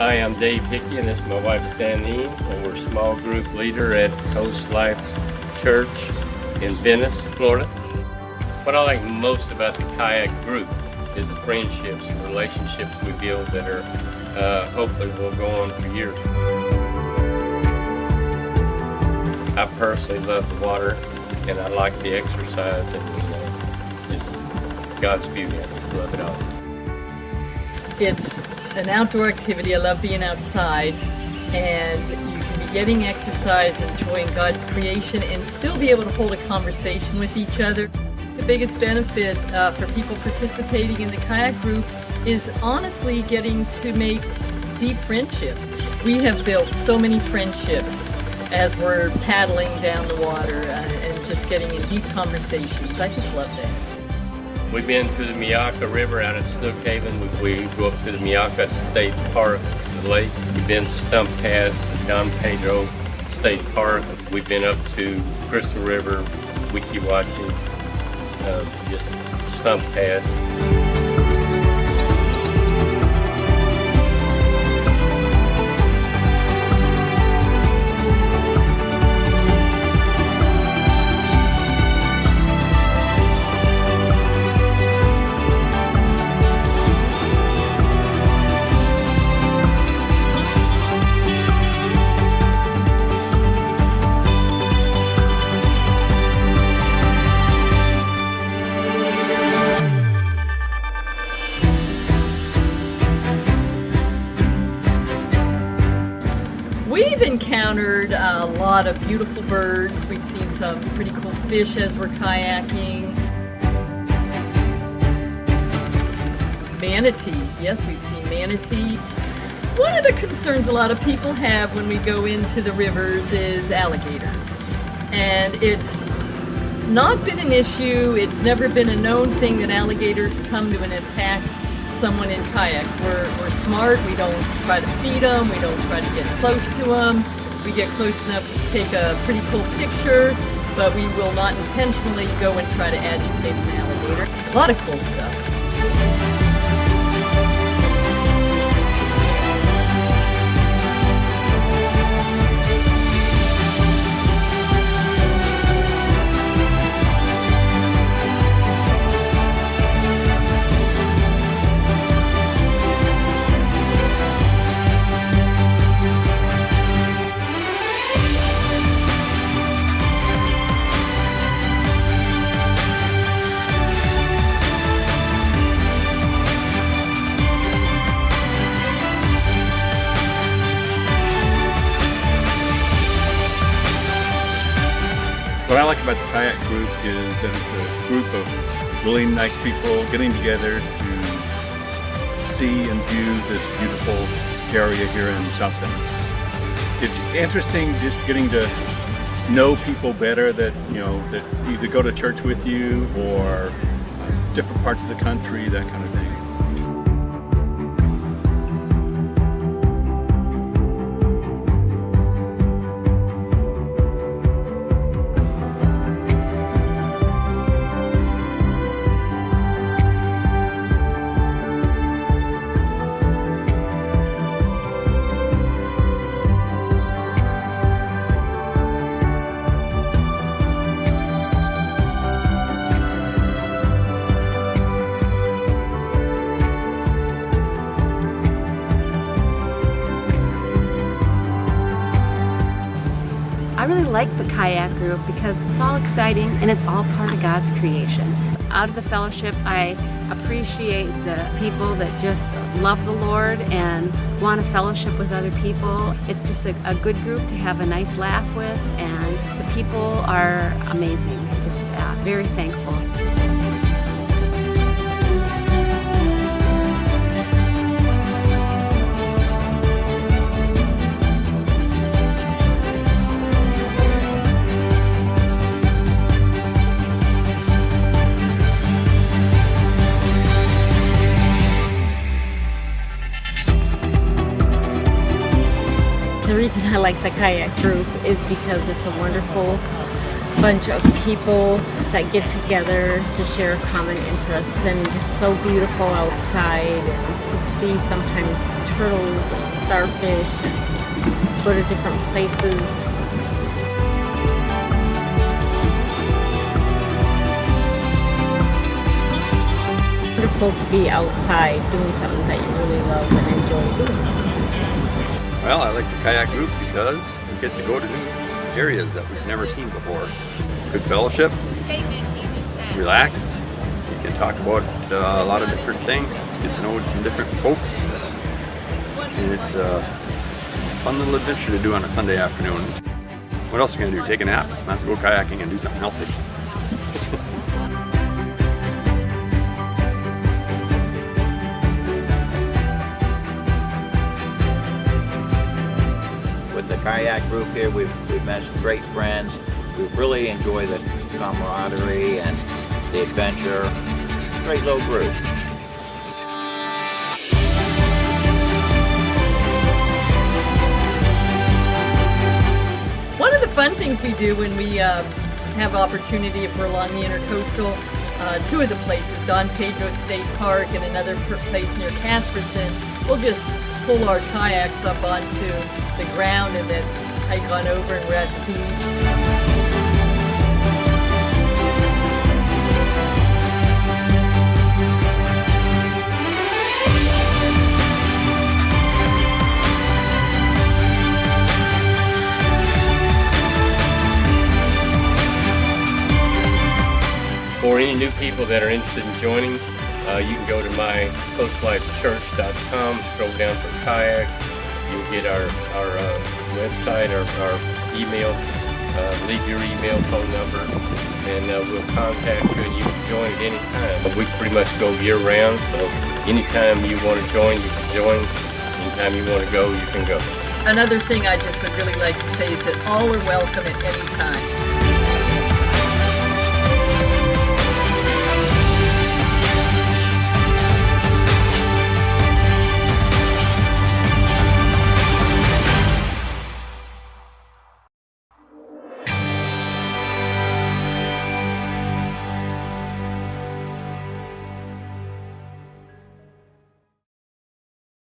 Hi, I'm Dave Hickey, and this is my wife Sanine, and we're small group leader at Coast Life Church in Venice, Florida. What I like most about the kayak group is the friendships and relationships we build that are hopefully will go on for years. I personally love the water, and I like the exercise and just God's beauty. I just love it all. It's an outdoor activity. I love being outside, and you can be getting exercise, enjoying God's creation, and still be able to hold a conversation with each other. The biggest benefit for people participating in the kayak group is honestly getting to make deep friendships. We have built so many friendships as we're paddling down the water and just getting in deep conversations. I just love that. We've been to the Miyaka River out at Snook Haven. We go up to the Miyaka State Park, the lake. We've been to Stump Pass, Don Pedro State Park. We've been up to Crystal River, Wiki Watching, just Stump Pass. We've encountered a lot of beautiful birds. We've seen some pretty cool fish as we're kayaking. Manatees, yes, we've seen manatee. One of the concerns a lot of people have when we go into the rivers is alligators. And it's not been an issue. It's never been a known thing that alligators come to an attack someone in kayaks. We're smart. We don't try to feed them. We don't try to get close to them. We get close enough to take a pretty cool picture, but we will not intentionally go and try to agitate an alligator. A lot of cool stuff. What I like about the kayak group is that it's a group of really nice people getting together to see and view this beautiful area here in South Venice. It's interesting just getting to know people better that that either go to church with you or different parts of the country, that kind of thing. I really like the kayak group because it's all exciting and it's all part of God's creation. Out of the fellowship, I appreciate the people that just love the Lord and want to fellowship with other people. It's just a good group to have a nice laugh with, and the people are amazing. Just very thankful. The reason I like the kayak group is because it's a wonderful bunch of people that get together to share common interests, and it's so beautiful outside. And you can see sometimes turtles and starfish and go to different places. Wonderful to be outside doing something that you really love and enjoy doing. Well, I like the kayak group because we get to go to new areas that we've never seen before. Good fellowship, relaxed. You can talk about a lot of different things, get to know some different folks. And it's a fun little adventure to do on a Sunday afternoon. What else are we going to do? Take a nap? Might as well go kayaking and do something healthy. The kayak group here, we've met some great friends. We really enjoy the camaraderie and the adventure. It's a great little group. One of the fun things we do when we have opportunity, if we're along the intercoastal, two of the places, Don Pedro State Park and another place near Casperson, we'll just pull our kayaks up onto the ground and then hike on over and we're at the beach. For any new people that are interested in joining, you can go to mycoastlifechurch.com, scroll down for kayaks. You'll get our website, our email, leave your email, phone number, and we'll contact you and you can join at any time. We pretty much go year round, so anytime you want to join, you can join. Anytime you want to go, you can go. Another thing I just would really like to say is that all are welcome at any time.